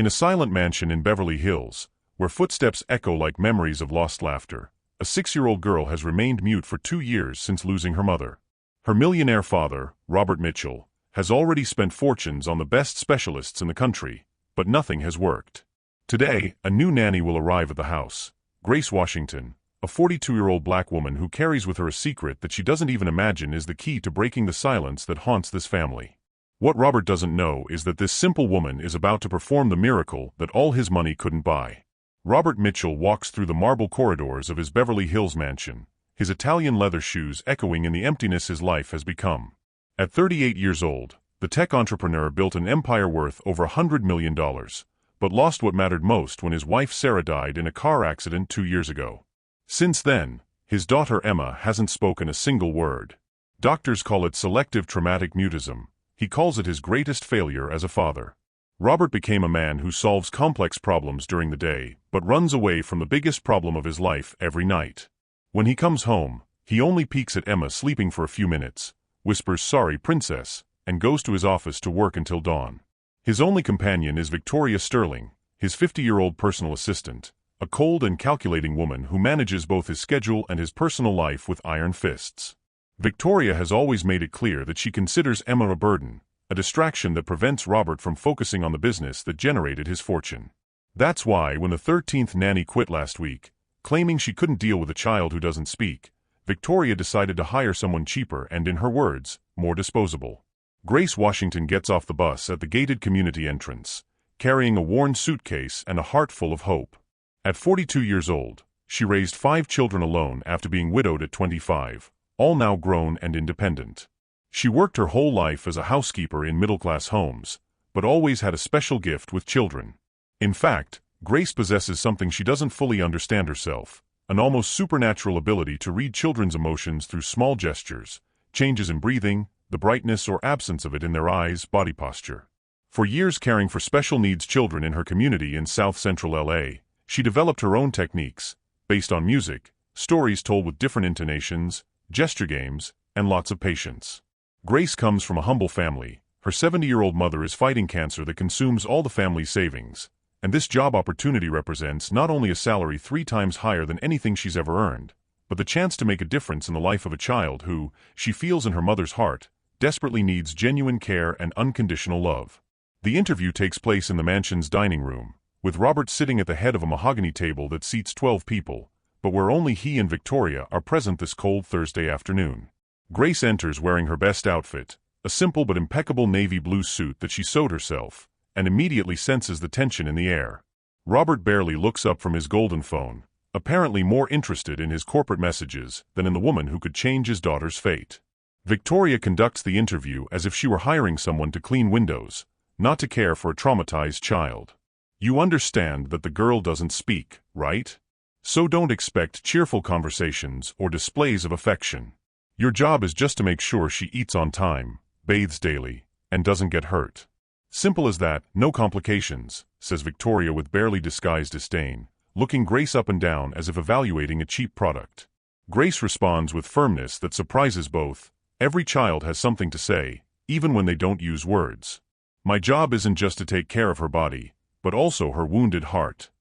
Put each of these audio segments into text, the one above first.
In a silent mansion in Beverly Hills, where footsteps echo like memories of lost laughter, a 6-year-old girl has remained mute for 2 years since losing her mother. Her millionaire father, Robert Mitchell, has already spent fortunes on the best specialists in the country, but nothing has worked. Today, a new nanny will arrive at the house, Grace Washington, a 42-year-old black woman who carries with her a secret that she doesn't even imagine is the key to breaking the silence that haunts this family. What Robert doesn't know is that this simple woman is about to perform the miracle that all his money couldn't buy. Robert Mitchell walks through the marble corridors of his Beverly Hills mansion, his Italian leather shoes echoing in the emptiness his life has become. At 38 years old, the tech entrepreneur built an empire worth over $100 million, but lost what mattered most when his wife Sarah died in a car accident 2 years ago. Since then, his daughter Emma hasn't spoken a single word. Doctors call it selective traumatic mutism. He calls it his greatest failure as a father. Robert became a man who solves complex problems during the day, but runs away from the biggest problem of his life every night. When he comes home, he only peeks at Emma sleeping for a few minutes, whispers "Sorry, princess," and goes to his office to work until dawn. His only companion is Victoria Sterling, his 50-year-old personal assistant, a cold and calculating woman who manages both his schedule and his personal life with iron fists. Victoria has always made it clear that she considers Emma a burden, a distraction that prevents Robert from focusing on the business that generated his fortune. That's why when the 13th nanny quit last week, claiming she couldn't deal with a child who doesn't speak, Victoria decided to hire someone cheaper and, in her words, more disposable. Grace Washington gets off the bus at the gated community entrance, carrying a worn suitcase and a heart full of hope. At 42 years old, she raised 5 children alone after being widowed at 25. All now grown and independent. She worked her whole life as a housekeeper in middle-class homes, but always had a special gift with children. In fact, Grace possesses something she doesn't fully understand herself, an almost supernatural ability to read children's emotions through small gestures, changes in breathing, the brightness or absence of it in their eyes, body posture. For years caring for special needs children in her community in South Central LA, she developed her own techniques, based on music, stories told with different intonations, gesture games, and lots of patience. Grace comes from a humble family. Her 70-year-old mother is fighting cancer that consumes all the family's savings, and this job opportunity represents not only a salary 3 times higher than anything she's ever earned, but the chance to make a difference in the life of a child who, she feels in her mother's heart, desperately needs genuine care and unconditional love. The interview takes place in the mansion's dining room, with Robert sitting at the head of a mahogany table that seats 12 people, but where only he and Victoria are present this cold Thursday afternoon. Grace enters wearing her best outfit, a simple but impeccable navy blue suit that she sewed herself, and immediately senses the tension in the air. Robert barely looks up from his golden phone, apparently more interested in his corporate messages than in the woman who could change his daughter's fate. Victoria conducts the interview as if she were hiring someone to clean windows, not to care for a traumatized child. "You understand that the girl doesn't speak, right? So don't expect cheerful conversations or displays of affection. Your job is just to make sure she eats on time, bathes daily, and doesn't get hurt. Simple as that, no complications," says Victoria with barely disguised disdain, looking Grace up and down as if evaluating a cheap product. Grace responds with firmness that surprises both. "Every child has something to say, even when they don't use words. My job isn't just to take care of her body, but also her wounded heart."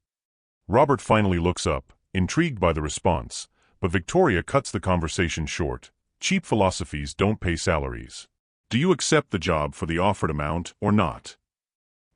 Robert finally looks up, intrigued by the response, but Victoria cuts the conversation short. "Cheap philosophies don't pay salaries. Do you accept the job for the offered amount or not?"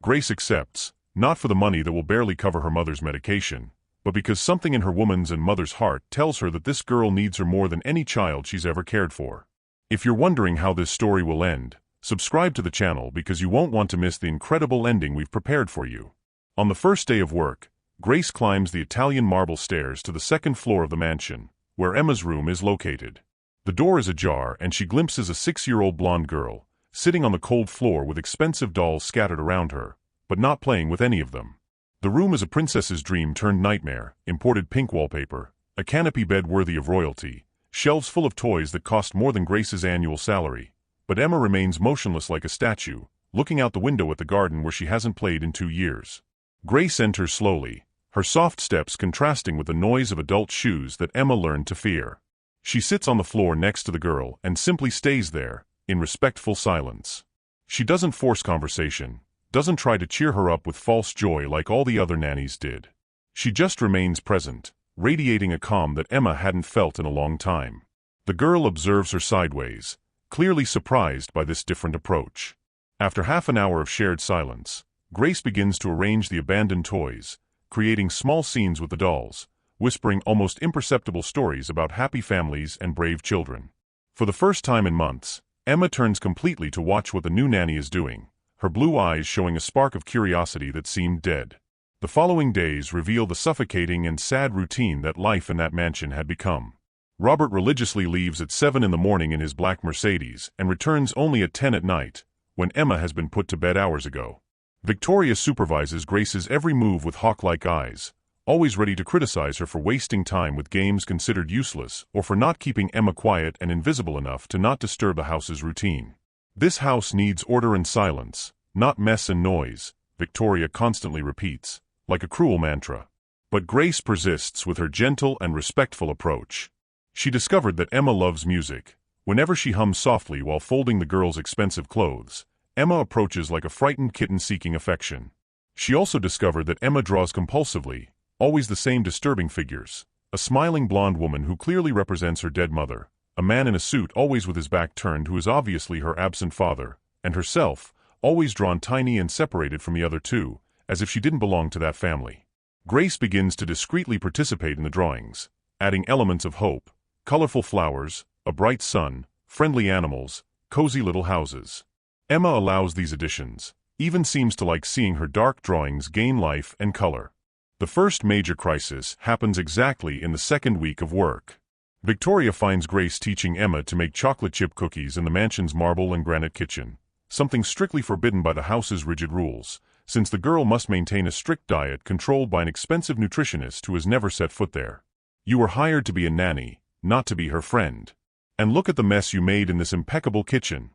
Grace accepts, not for the money that will barely cover her mother's medication, but because something in her woman's and mother's heart tells her that this girl needs her more than any child she's ever cared for. If you're wondering how this story will end, subscribe to the channel because you won't want to miss the incredible ending we've prepared for you. On the first day of work, Grace climbs the Italian marble stairs to the 2nd floor of the mansion, where Emma's room is located. The door is ajar and she glimpses a 6-year-old blonde girl, sitting on the cold floor with expensive dolls scattered around her, but not playing with any of them. The room is a princess's dream turned nightmare, imported pink wallpaper, a canopy bed worthy of royalty, shelves full of toys that cost more than Grace's annual salary. But Emma remains motionless like a statue, looking out the window at the garden where she hasn't played in 2 years. Grace enters slowly, her soft steps contrasting with the noise of adult shoes that Emma learned to fear. She sits on the floor next to the girl and simply stays there, in respectful silence. She doesn't force conversation, doesn't try to cheer her up with false joy like all the other nannies did. She just remains present, radiating a calm that Emma hadn't felt in a long time. The girl observes her sideways, clearly surprised by this different approach. After half an hour of shared silence, Grace begins to arrange the abandoned toys, creating small scenes with the dolls, whispering almost imperceptible stories about happy families and brave children. For the first time in months, Emma turns completely to watch what the new nanny is doing, her blue eyes showing a spark of curiosity that seemed dead. The following days reveal the suffocating and sad routine that life in that mansion had become. Robert religiously leaves at 7 in the morning in his black Mercedes and returns only at 10 at night, when Emma has been put to bed hours ago. Victoria supervises Grace's every move with hawk-like eyes, always ready to criticize her for wasting time with games considered useless or for not keeping Emma quiet and invisible enough to not disturb the house's routine. "This house needs order and silence, not mess and noise," Victoria constantly repeats, like a cruel mantra. But Grace persists with her gentle and respectful approach. She discovered that Emma loves music. Whenever she hums softly while folding the girl's expensive clothes, Emma approaches like a frightened kitten seeking affection. She also discovered that Emma draws compulsively, always the same disturbing figures: a smiling blonde woman who clearly represents her dead mother, a man in a suit always with his back turned who is obviously her absent father, and herself, always drawn tiny and separated from the other two, as if she didn't belong to that family. Grace begins to discreetly participate in the drawings, adding elements of hope: colorful flowers, a bright sun, friendly animals, cozy little houses. Emma allows these additions, even seems to like seeing her dark drawings gain life and color. The first major crisis happens exactly in the second week of work. Victoria finds Grace teaching Emma to make chocolate chip cookies in the mansion's marble and granite kitchen, something strictly forbidden by the house's rigid rules, since the girl must maintain a strict diet controlled by an expensive nutritionist who has never set foot there. "You were hired to be a nanny, not to be her friend. And look at the mess you made in this impeccable kitchen,"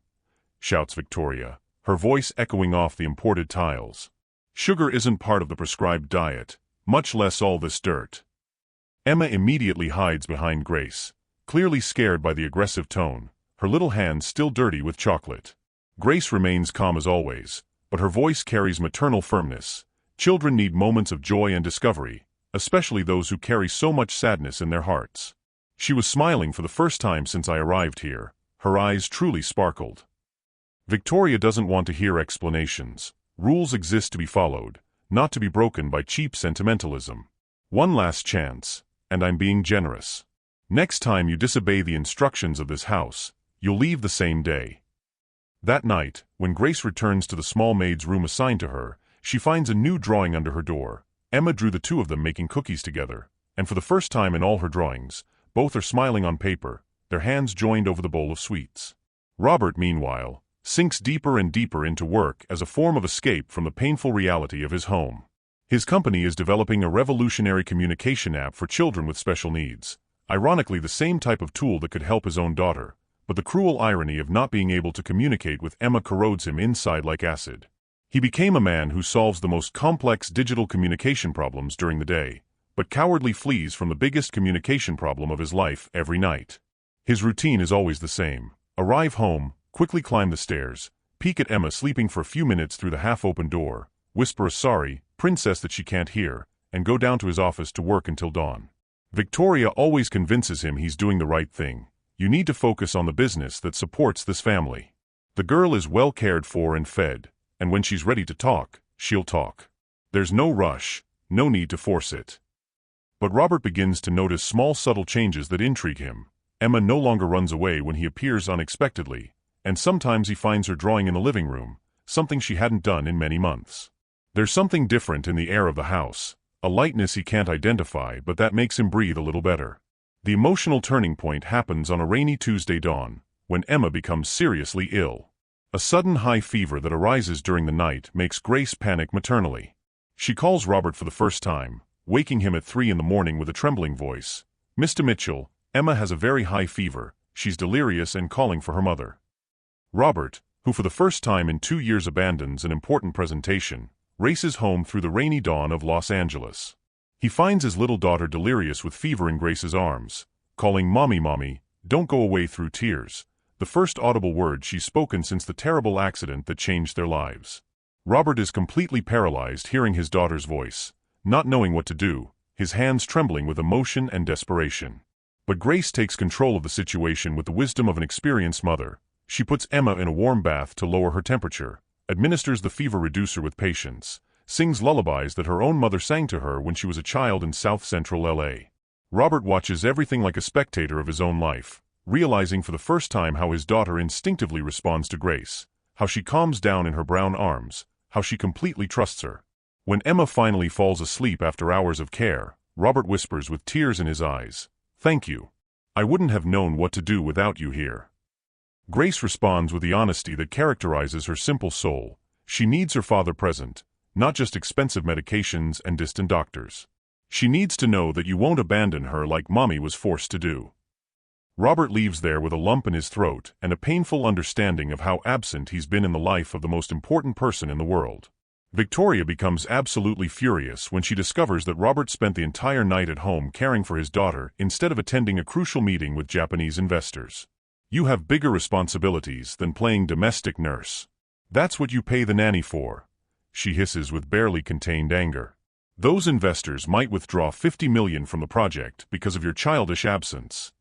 shouts Victoria, her voice echoing off the imported tiles. "Sugar isn't part of the prescribed diet, much less all this dirt." Emma immediately hides behind Grace, clearly scared by the aggressive tone, her little hands still dirty with chocolate. Grace remains calm as always, but her voice carries maternal firmness. Children need moments of joy and discovery, especially those who carry so much sadness in their hearts. She was smiling for the first time since I arrived here, her eyes truly sparkled. Victoria doesn't want to hear explanations. Rules exist to be followed, not to be broken by cheap sentimentalism. One last chance, and I'm being generous. Next time you disobey the instructions of this house, you'll leave the same day. That night, when Grace returns to the small maid's room assigned to her, she finds a new drawing under her door. Emma drew the two of them making cookies together, and for the first time in all her drawings, both are smiling on paper, their hands joined over the bowl of sweets. Robert, meanwhile, sinks deeper and deeper into work as a form of escape from the painful reality of his home. His company is developing a revolutionary communication app for children with special needs, ironically the same type of tool that could help his own daughter, but the cruel irony of not being able to communicate with Emma corrodes him inside like acid. He became a man who solves the most complex digital communication problems during the day, but cowardly flees from the biggest communication problem of his life every night. His routine is always the same: arrive home, quickly climb the stairs, peek at Emma sleeping for a few minutes through the half-open door, whisper a sorry, princess that she can't hear, and go down to his office to work until dawn. Victoria always convinces him he's doing the right thing. You need to focus on the business that supports this family. The girl is well cared for and fed, and when she's ready to talk, she'll talk. There's no rush, no need to force it. But Robert begins to notice small subtle changes that intrigue him. Emma no longer runs away when he appears unexpectedly, and sometimes he finds her drawing in the living room, something she hadn't done in many months. There's something different in the air of the house, a lightness he can't identify but that makes him breathe a little better. The emotional turning point happens on a rainy Tuesday dawn, when Emma becomes seriously ill. A sudden high fever that arises during the night makes Grace panic maternally. She calls Robert for the first time, waking him at 3 in the morning with a trembling voice. "Mr. Mitchell, Emma has a very high fever, she's delirious and calling for her mother." Robert, who for the first time in 2 years abandons an important presentation, races home through the rainy dawn of Los Angeles. He finds his little daughter delirious with fever in Grace's arms, calling "Mommy, Mommy, don't go away," through tears, the first audible word she's spoken since the terrible accident that changed their lives. Robert is completely paralyzed hearing his daughter's voice, not knowing what to do, his hands trembling with emotion and desperation. But Grace takes control of the situation with the wisdom of an experienced mother. She puts Emma in a warm bath to lower her temperature, administers the fever reducer with patience, sings lullabies that her own mother sang to her when she was a child in South Central LA. Robert watches everything like a spectator of his own life, realizing for the first time how his daughter instinctively responds to Grace, how she calms down in her brown arms, how she completely trusts her. When Emma finally falls asleep after hours of care, Robert whispers with tears in his eyes, "Thank you. I wouldn't have known what to do without you here." Grace responds with the honesty that characterizes her simple soul. She needs her father present, not just expensive medications and distant doctors. She needs to know that you won't abandon her like Mommy was forced to do. Robert leaves there with a lump in his throat and a painful understanding of how absent he's been in the life of the most important person in the world. Victoria becomes absolutely furious when she discovers that Robert spent the entire night at home caring for his daughter instead of attending a crucial meeting with Japanese investors. "You have bigger responsibilities than playing domestic nurse. That's what you pay the nanny for," she hisses with barely contained anger. "Those investors might withdraw $50 million from the project because of your childish absence."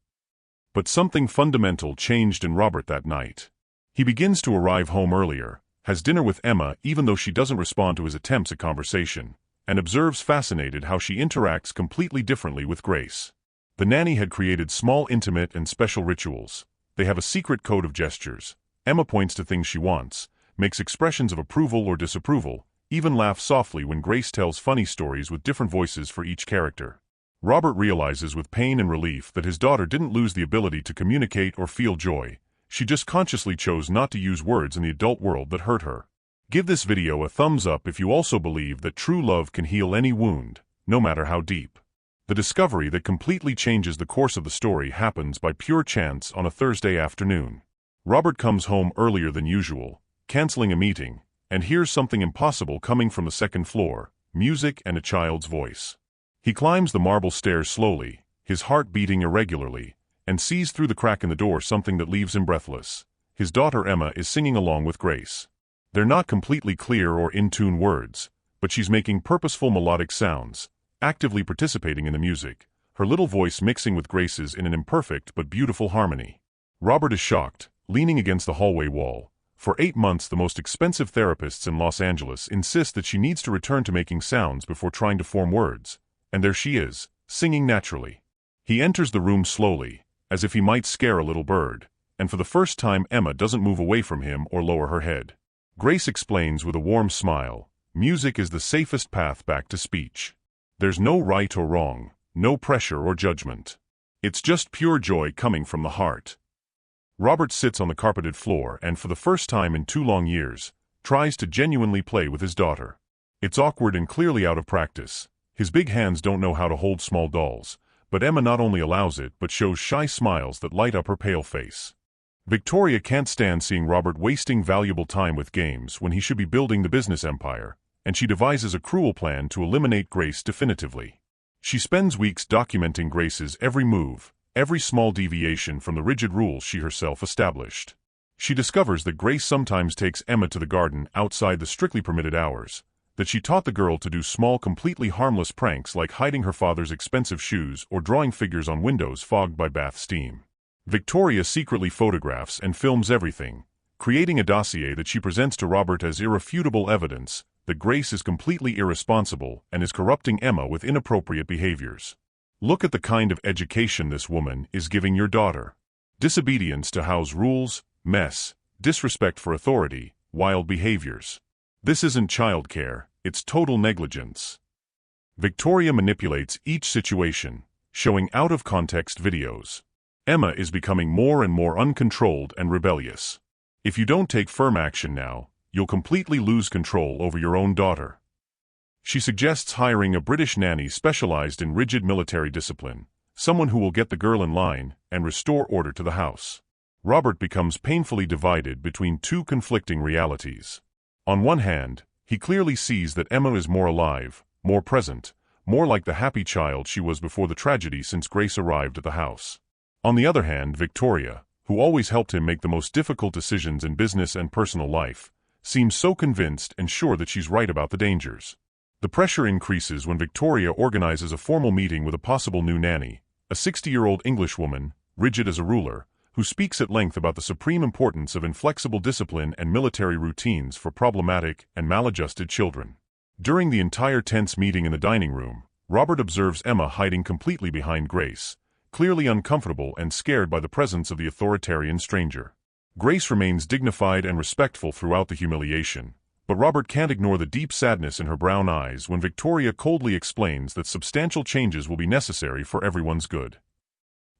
But something fundamental changed in Robert that night. He begins to arrive home earlier, has dinner with Emma even though she doesn't respond to his attempts at conversation, and observes fascinated how she interacts completely differently with Grace. The nanny had created small intimate and special rituals. They have a secret code of gestures. Emma points to things she wants, makes expressions of approval or disapproval, even laughs softly when Grace tells funny stories with different voices for each character. Robert realizes with pain and relief that his daughter didn't lose the ability to communicate or feel joy. She just consciously chose not to use words in the adult world that hurt her. Give this video a thumbs up if you also believe that true love can heal any wound, no matter how deep. The discovery that completely changes the course of the story happens by pure chance on a Thursday afternoon. Robert comes home earlier than usual, canceling a meeting, and hears something impossible coming from the second floor, music and a child's voice. He climbs the marble stairs slowly, his heart beating irregularly, and sees through the crack in the door something that leaves him breathless. His daughter Emma is singing along with Grace. They're not completely clear or in-tune words, but she's making purposeful melodic sounds, actively participating in the music, her little voice mixing with Grace's in an imperfect but beautiful harmony. Robert is shocked, leaning against the hallway wall. For 8 months the most expensive therapists in Los Angeles insist that she needs to return to making sounds before trying to form words, and there she is, singing naturally. He enters the room slowly, as if he might scare a little bird, and for the first time Emma doesn't move away from him or lower her head. Grace explains with a warm smile, "Music is the safest path back to speech. There's no right or wrong, no pressure or judgment. It's just pure joy coming from the heart." Robert sits on the carpeted floor and for the first time in 2 long years, tries to genuinely play with his daughter. It's awkward and clearly out of practice. His big hands don't know how to hold small dolls, but Emma not only allows it but shows shy smiles that light up her pale face. Victoria can't stand seeing Robert wasting valuable time with games when he should be building the business empire, and she devises a cruel plan to eliminate Grace definitively. She spends weeks documenting Grace's every move, every small deviation from the rigid rules she herself established. She discovers that Grace sometimes takes Emma to the garden outside the strictly permitted hours, that she taught the girl to do small completely harmless pranks like hiding her father's expensive shoes or drawing figures on windows fogged by bath steam. Victoria secretly photographs and films everything, creating a dossier that she presents to Robert as irrefutable evidence that Grace is completely irresponsible and is corrupting Emma with inappropriate behaviors. "Look at the kind of education this woman is giving your daughter. Disobedience to house rules, mess, disrespect for authority, wild behaviors. This isn't childcare, it's total negligence." Victoria manipulates each situation, showing out-of-context videos. Emma is becoming more and more uncontrolled and rebellious. "If you don't take firm action now, you'll completely lose control over your own daughter." She suggests hiring a British nanny specialized in rigid military discipline, someone who will get the girl in line and restore order to the house. Robert becomes painfully divided between 2 conflicting realities. On one hand, he clearly sees that Emma is more alive, more present, more like the happy child she was before the tragedy since Grace arrived at the house. On the other hand, Victoria, who always helped him make the most difficult decisions in business and personal life, seems so convinced and sure that she's right about the dangers. The pressure increases when Victoria organizes a formal meeting with a possible new nanny, a 60-year-old Englishwoman, rigid as a ruler, who speaks at length about the supreme importance of inflexible discipline and military routines for problematic and maladjusted children. During the entire tense meeting in the dining room, Robert observes Emma hiding completely behind Grace, clearly uncomfortable and scared by the presence of the authoritarian stranger. Grace remains dignified and respectful throughout the humiliation, but Robert can't ignore the deep sadness in her brown eyes when Victoria coldly explains that substantial changes will be necessary for everyone's good.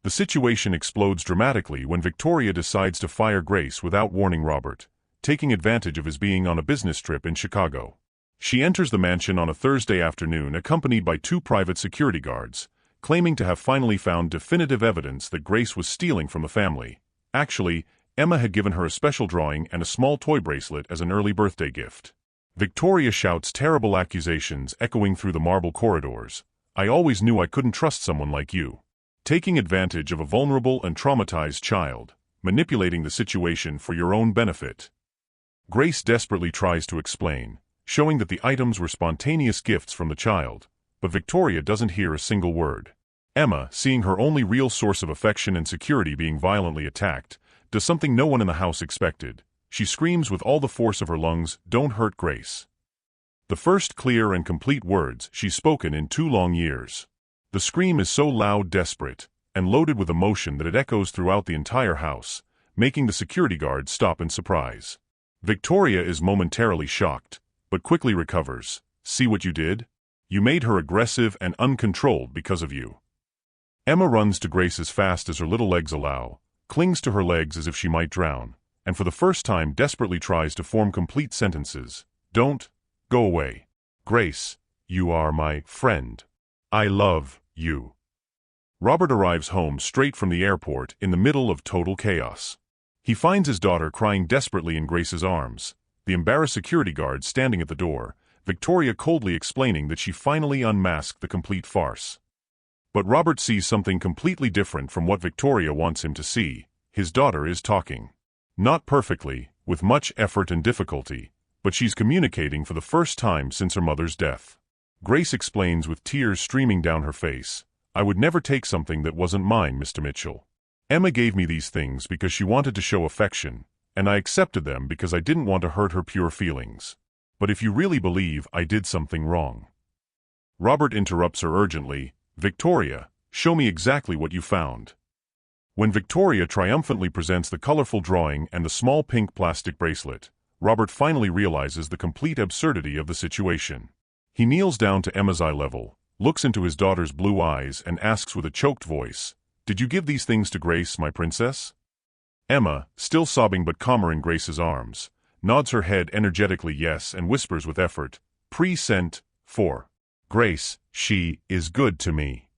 The situation explodes dramatically when Victoria decides to fire Grace without warning Robert, taking advantage of his being on a business trip in Chicago. She enters the mansion on a Thursday afternoon accompanied by 2 private security guards, claiming to have finally found definitive evidence that Grace was stealing from the family. Actually, Emma had given her a special drawing and a small toy bracelet as an early birthday gift. Victoria shouts terrible accusations echoing through the marble corridors. "I always knew I couldn't trust someone like you." Taking advantage of a vulnerable and traumatized child, manipulating the situation for your own benefit. Grace desperately tries to explain, showing that the items were spontaneous gifts from the child, but Victoria doesn't hear a single word. Emma, seeing her only real source of affection and security being violently attacked, does something no one in the house expected. She screams with all the force of her lungs, "Don't hurt Grace." The first clear and complete words she's spoken in 2 long years. The scream is so loud, desperate, and loaded with emotion that it echoes throughout the entire house, making the security guard stop in surprise. Victoria is momentarily shocked, but quickly recovers. "See what you did? You made her aggressive and uncontrolled because of you." Emma runs to Grace as fast as her little legs allow, clings to her legs as if she might drown, and for the first time desperately tries to form complete sentences. "Don't go away. Grace, you are my friend. I love you." Robert arrives home straight from the airport in the middle of total chaos. He finds his daughter crying desperately in Grace's arms, the embarrassed security guard standing at the door, Victoria coldly explaining that she finally unmasked the complete farce. But Robert sees something completely different from what Victoria wants him to see. His daughter is talking. Not perfectly, with much effort and difficulty, but she's communicating for the first time since her mother's death. Grace explains with tears streaming down her face, "I would never take something that wasn't mine, Mr. Mitchell. Emma gave me these things because she wanted to show affection, and I accepted them because I didn't want to hurt her pure feelings. But if you really believe I did something wrong..." Robert interrupts her urgently, "Victoria, show me exactly what you found." When Victoria triumphantly presents the colorful drawing and the small pink plastic bracelet, Robert finally realizes the complete absurdity of the situation. He kneels down to Emma's eye level, looks into his daughter's blue eyes and asks with a choked voice, "Did you give these things to Grace, my princess?" Emma, still sobbing but calmer in Grace's arms, nods her head energetically yes and whispers with effort, "Pre-sent, for Grace, she is good to me."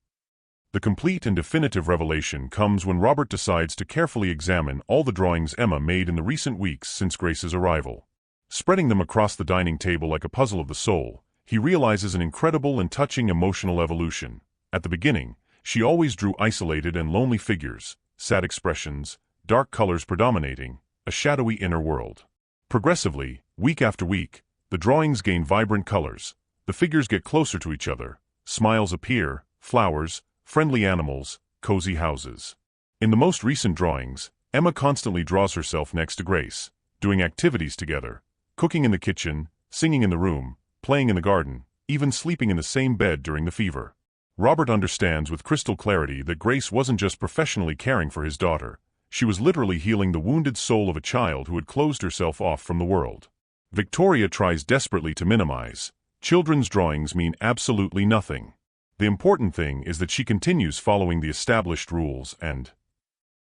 The complete and definitive revelation comes when Robert decides to carefully examine all the drawings Emma made in the recent weeks since Grace's arrival. Spreading them across the dining table like a puzzle of the soul, he realizes an incredible and touching emotional evolution. At the beginning, she always drew isolated and lonely figures, sad expressions, dark colors predominating, a shadowy inner world. Progressively, week after week, the drawings gain vibrant colors, the figures get closer to each other, smiles appear, flowers, friendly animals, cozy houses. In the most recent drawings, Emma constantly draws herself next to Grace, doing activities together, cooking in the kitchen, singing in the room, playing in the garden, even sleeping in the same bed during the fever. Robert understands with crystal clarity that Grace wasn't just professionally caring for his daughter, she was literally healing the wounded soul of a child who had closed herself off from the world. Victoria tries desperately to minimize. Children's drawings mean absolutely nothing. The important thing is that she continues following the established rules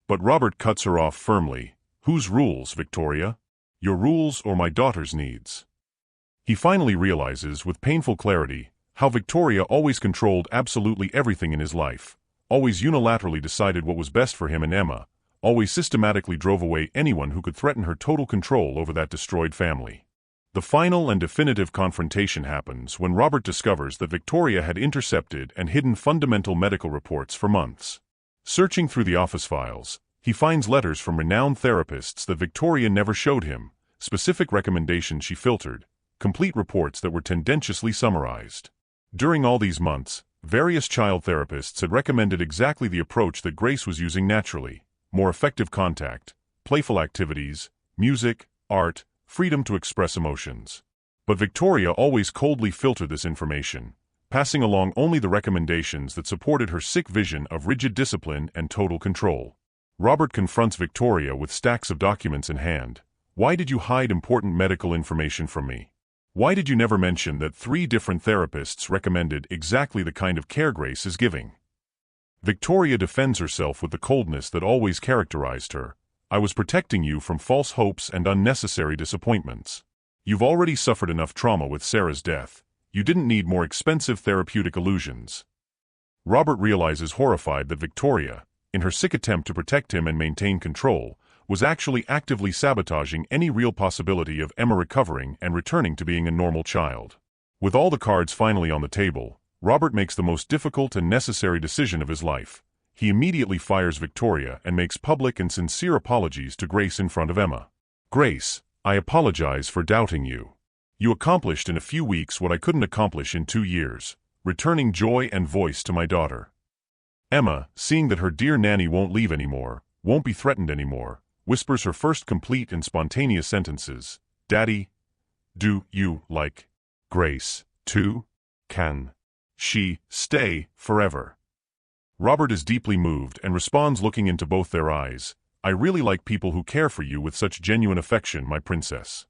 But Robert cuts her off firmly. "Whose rules, Victoria? Your rules or my daughter's needs?" He finally realizes with painful clarity how Victoria always controlled absolutely everything in his life, always unilaterally decided what was best for him and Emma, always systematically drove away anyone who could threaten her total control over that destroyed family. The final and definitive confrontation happens when Robert discovers that Victoria had intercepted and hidden fundamental medical reports for months. Searching through the office files, he finds letters from renowned therapists that Victoria never showed him, specific recommendations she filtered, complete reports that were tendentiously summarized. During all these months, various child therapists had recommended exactly the approach that Grace was using naturally: more effective contact, playful activities, music, art, freedom to express emotions. But Victoria always coldly filtered this information, passing along only the recommendations that supported her sick vision of rigid discipline and total control. Robert confronts Victoria with stacks of documents in hand. "Why did you hide important medical information from me? Why did you never mention that 3 different therapists recommended exactly the kind of care Grace is giving?" Victoria defends herself with the coldness that always characterized her. "I was protecting you from false hopes and unnecessary disappointments. You've already suffered enough trauma with Sarah's death. You didn't need more expensive therapeutic illusions." Robert realizes horrified that Victoria, in her sick attempt to protect him and maintain control, was actually actively sabotaging any real possibility of Emma recovering and returning to being a normal child. With all the cards finally on the table, Robert makes the most difficult and necessary decision of his life. He immediately fires Victoria and makes public and sincere apologies to Grace in front of Emma. "Grace, I apologize for doubting you. You accomplished in a few weeks what I couldn't accomplish in 2 years, returning joy and voice to my daughter." Emma, seeing that her dear Nanny won't leave anymore, won't be threatened anymore, whispers her first complete and spontaneous sentences: "Daddy, do you like Grace too? Can she stay forever?" Robert is deeply moved and responds, looking into both their eyes, "I really like people who care for you with such genuine affection, my princess."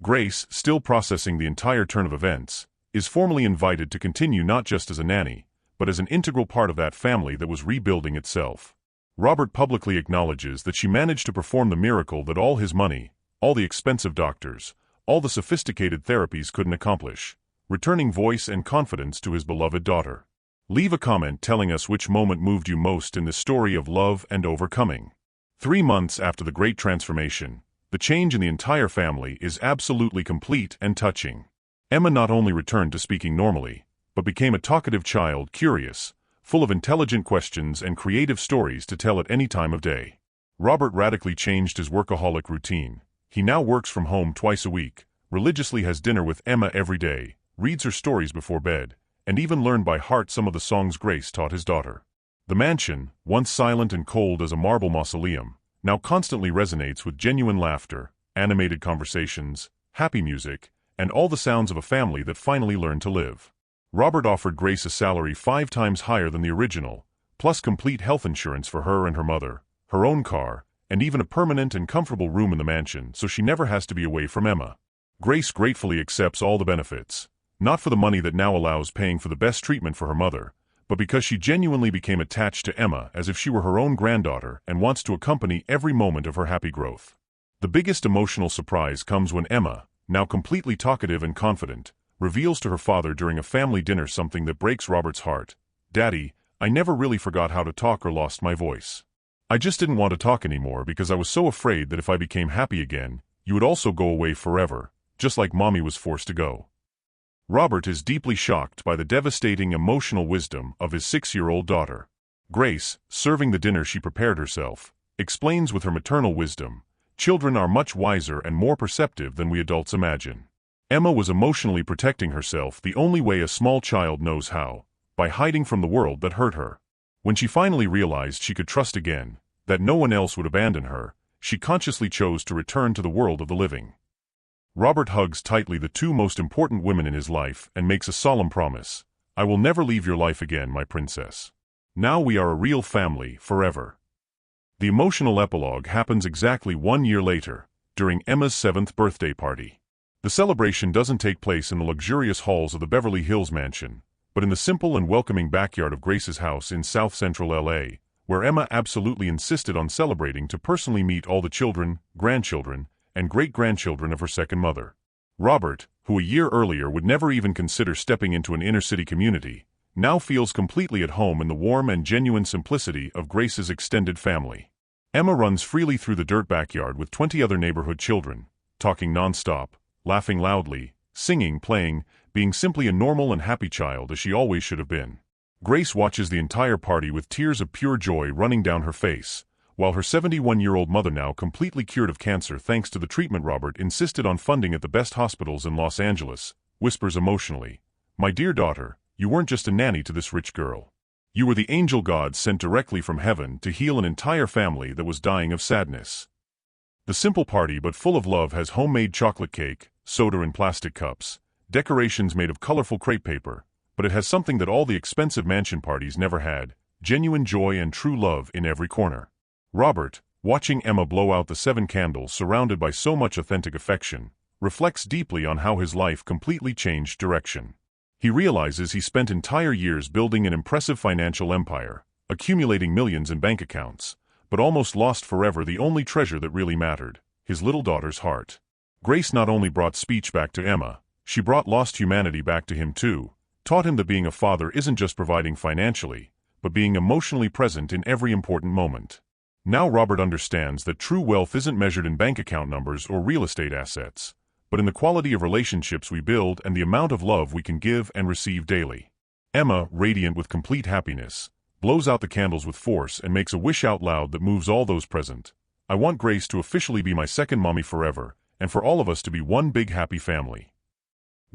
Grace, still processing the entire turn of events, is formally invited to continue not just as a nanny, but as an integral part of that family that was rebuilding itself. Robert publicly acknowledges that she managed to perform the miracle that all his money, all the expensive doctors, all the sophisticated therapies couldn't accomplish: returning voice and confidence to his beloved daughter. Leave a comment telling us which moment moved you most in this story of love and overcoming. 3 months after the great transformation, the change in the entire family is absolutely complete and touching. Emma not only returned to speaking normally, but became a talkative child, curious, full of intelligent questions and creative stories to tell at any time of day. Robert radically changed his workaholic routine. He now works from home twice a week, religiously has dinner with Emma every day, reads her stories before bed, and even learned by heart some of the songs Grace taught his daughter. The mansion, once silent and cold as a marble mausoleum, now constantly resonates with genuine laughter, animated conversations, happy music, and all the sounds of a family that finally learned to live. Robert offered Grace a salary 5 times higher than the original, plus complete health insurance for her and her mother, her own car, and even a permanent and comfortable room in the mansion so she never has to be away from Emma. Grace gratefully accepts all the benefits, not for the money that now allows paying for the best treatment for her mother, but because she genuinely became attached to Emma as if she were her own granddaughter and wants to accompany every moment of her happy growth. The biggest emotional surprise comes when Emma, now completely talkative and confident, reveals to her father during a family dinner something that breaks Robert's heart. "Daddy, I never really forgot how to talk or lost my voice. I just didn't want to talk anymore because I was so afraid that if I became happy again, you would also go away forever, just like Mommy was forced to go." Robert is deeply shocked by the devastating emotional wisdom of his 6-year-old daughter. Grace, serving the dinner she prepared herself, explains with her maternal wisdom, "Children are much wiser and more perceptive than we adults imagine." Emma was emotionally protecting herself the only way a small child knows how, by hiding from the world that hurt her. When she finally realized she could trust again, that no one else would abandon her, she consciously chose to return to the world of the living. Robert hugs tightly the 2 most important women in his life and makes a solemn promise: "I will never leave your life again, my princess. Now we are a real family, forever." The emotional epilogue happens exactly 1 year later, during Emma's 7th birthday party. The celebration doesn't take place in the luxurious halls of the Beverly Hills mansion, but in the simple and welcoming backyard of Grace's house in South Central LA, where Emma absolutely insisted on celebrating to personally meet all the children, grandchildren, and great-grandchildren of her second mother. Robert, who a year earlier would never even consider stepping into an inner-city community, now feels completely at home in the warm and genuine simplicity of Grace's extended family. Emma runs freely through the dirt backyard with 20 other neighborhood children, talking non-stop, laughing loudly, singing, playing, being simply a normal and happy child as she always should have been. Grace watches the entire party with tears of pure joy running down her face, while her 71-year-old mother, now completely cured of cancer thanks to the treatment Robert insisted on funding at the best hospitals in Los Angeles, whispers emotionally, "My dear daughter, you weren't just a nanny to this rich girl. You were the angel God sent directly from heaven to heal an entire family that was dying of sadness." The simple party but full of love has homemade chocolate cake, soda in plastic cups, decorations made of colorful crepe paper, but it has something that all the expensive mansion parties never had: genuine joy and true love in every corner. Robert, watching Emma blow out the 7 candles surrounded by so much authentic affection, reflects deeply on how his life completely changed direction. He realizes he spent entire years building an impressive financial empire, accumulating millions in bank accounts, but almost lost forever the only treasure that really mattered: his little daughter's heart. Grace not only brought speech back to Emma, she brought lost humanity back to him too, taught him that being a father isn't just providing financially, but being emotionally present in every important moment. Now Robert understands that true wealth isn't measured in bank account numbers or real estate assets, but in the quality of relationships we build and the amount of love we can give and receive daily. Emma, radiant with complete happiness, blows out the candles with force and makes a wish out loud that moves all those present. "I want Grace to officially be my second mommy forever, and for all of us to be one big happy family."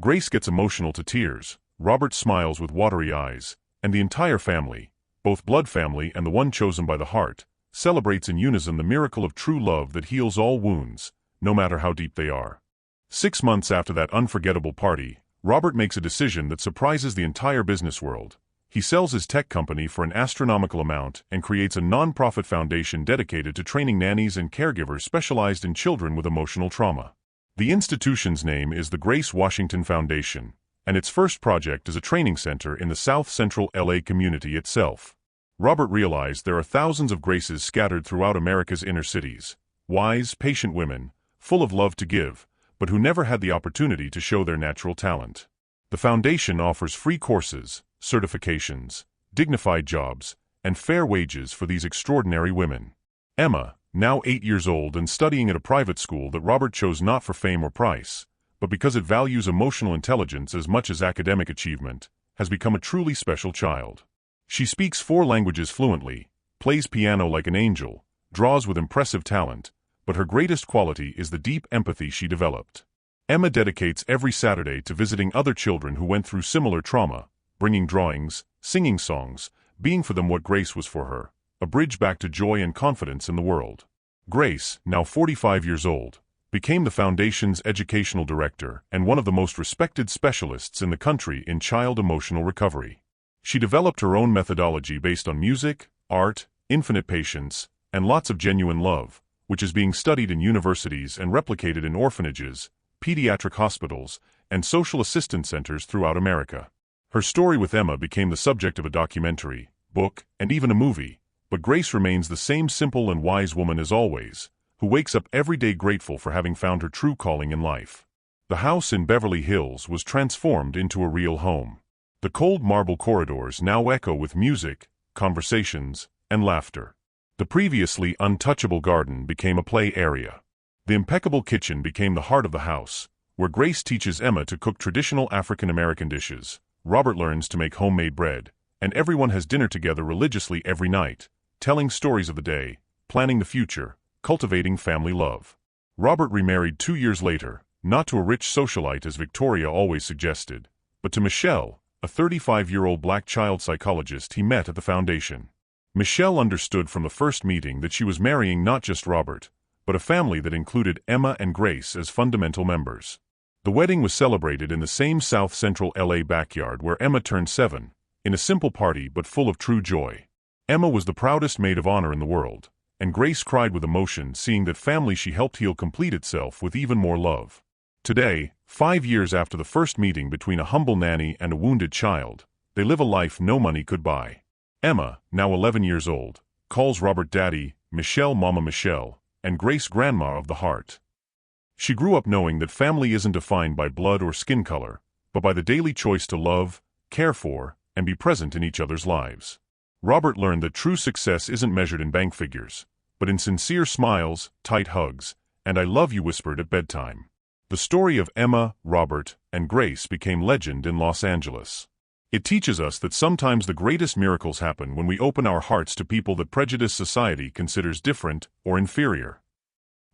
Grace gets emotional to tears, Robert smiles with watery eyes, and the entire family, both blood family and the one chosen by the heart, celebrates in unison the miracle of true love that heals all wounds, no matter how deep they are. 6 months after that unforgettable party, Robert makes a decision that surprises the entire business world. He sells his tech company for an astronomical amount and creates a non-profit foundation dedicated to training nannies and caregivers specialized in children with emotional trauma. The institution's name is the Grace Washington Foundation, and its first project is a training center in the South Central LA community itself. Robert realized there are thousands of Graces scattered throughout America's inner cities, wise, patient women, full of love to give, but who never had the opportunity to show their natural talent. The foundation offers free courses, certifications, dignified jobs, and fair wages for these extraordinary women. Emma, now 8 years old and studying at a private school that Robert chose not for fame or price, but because it values emotional intelligence as much as academic achievement, has become a truly special child. She speaks 4 languages fluently, plays piano like an angel, draws with impressive talent, but her greatest quality is the deep empathy she developed. Emma dedicates every Saturday to visiting other children who went through similar trauma, bringing drawings, singing songs, being for them what Grace was for her, a bridge back to joy and confidence in the world. Grace, now 45 years old, became the foundation's educational director and one of the most respected specialists in the country in child emotional recovery. She developed her own methodology based on music, art, infinite patience, and lots of genuine love, which is being studied in universities and replicated in orphanages, pediatric hospitals, and social assistance centers throughout America. Her story with Emma became the subject of a documentary, book, and even a movie, but Grace remains the same simple and wise woman as always, who wakes up every day grateful for having found her true calling in life. The house in Beverly Hills was transformed into a real home. The cold marble corridors now echo with music, conversations, and laughter. The previously untouchable garden became a play area. The impeccable kitchen became the heart of the house, where Grace teaches Emma to cook traditional African-American dishes, Robert learns to make homemade bread, and everyone has dinner together religiously every night, telling stories of the day, planning the future, cultivating family love. Robert remarried 2 years later, not to a rich socialite as Victoria always suggested, but to Michelle, a 35-year-old black child psychologist he met at the foundation. Michelle understood from the first meeting that she was marrying not just Robert, but a family that included Emma and Grace as fundamental members. The wedding was celebrated in the same South Central LA backyard where Emma turned 7, in a simple party but full of true joy. Emma was the proudest maid of honor in the world, and Grace cried with emotion seeing that family she helped heal complete itself with even more love. Today, 5 years after the first meeting between a humble nanny and a wounded child, they live a life no money could buy. Emma, now 11 years old, calls Robert Daddy, Michelle Mama Michelle, and Grace Grandma of the Heart. She grew up knowing that family isn't defined by blood or skin color, but by the daily choice to love, care for, and be present in each other's lives. Robert learned that true success isn't measured in bank figures, but in sincere smiles, tight hugs, and "I love you" whispered at bedtime. The story of Emma, Robert, and Grace became legend in Los Angeles. It teaches us that sometimes the greatest miracles happen when we open our hearts to people that prejudiced society considers different or inferior.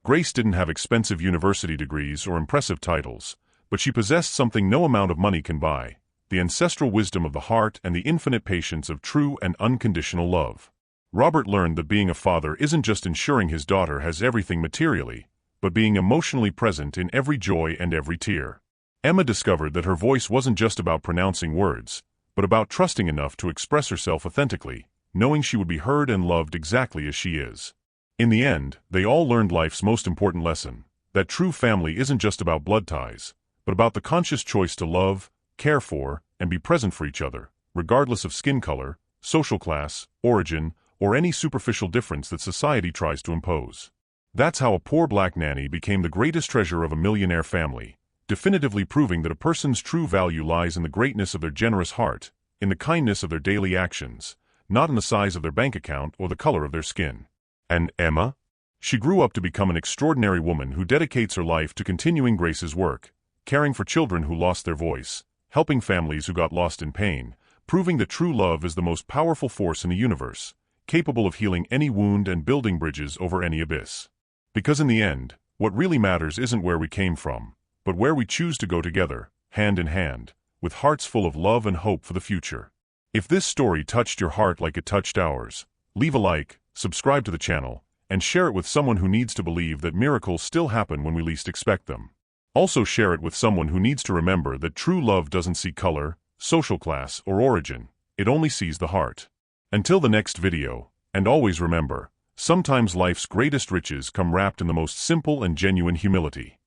Grace didn't have expensive university degrees or impressive titles, but she possessed something no amount of money can buy: the ancestral wisdom of the heart and the infinite patience of true and unconditional love. Robert learned that being a father isn't just ensuring his daughter has everything materially, but being emotionally present in every joy and every tear. Emma discovered that her voice wasn't just about pronouncing words, but about trusting enough to express herself authentically, knowing she would be heard and loved exactly as she is. In the end, they all learned life's most important lesson: that true family isn't just about blood ties, but about the conscious choice to love, care for, and be present for each other, regardless of skin color, social class, origin, or any superficial difference that society tries to impose. That's how a poor black nanny became the greatest treasure of a millionaire family, definitively proving that a person's true value lies in the greatness of their generous heart, in the kindness of their daily actions, not in the size of their bank account or the color of their skin. And Emma? She grew up to become an extraordinary woman who dedicates her life to continuing Grace's work, caring for children who lost their voice, helping families who got lost in pain, proving that true love is the most powerful force in the universe, capable of healing any wound and building bridges over any abyss. Because in the end, what really matters isn't where we came from, but where we choose to go together, hand in hand, with hearts full of love and hope for the future. If this story touched your heart like it touched ours, leave a like, subscribe to the channel, and share it with someone who needs to believe that miracles still happen when we least expect them. Also share it with someone who needs to remember that true love doesn't see color, social class, or origin, it only sees the heart. Until the next video, and always remember, sometimes life's greatest riches come wrapped in the most simple and genuine humility.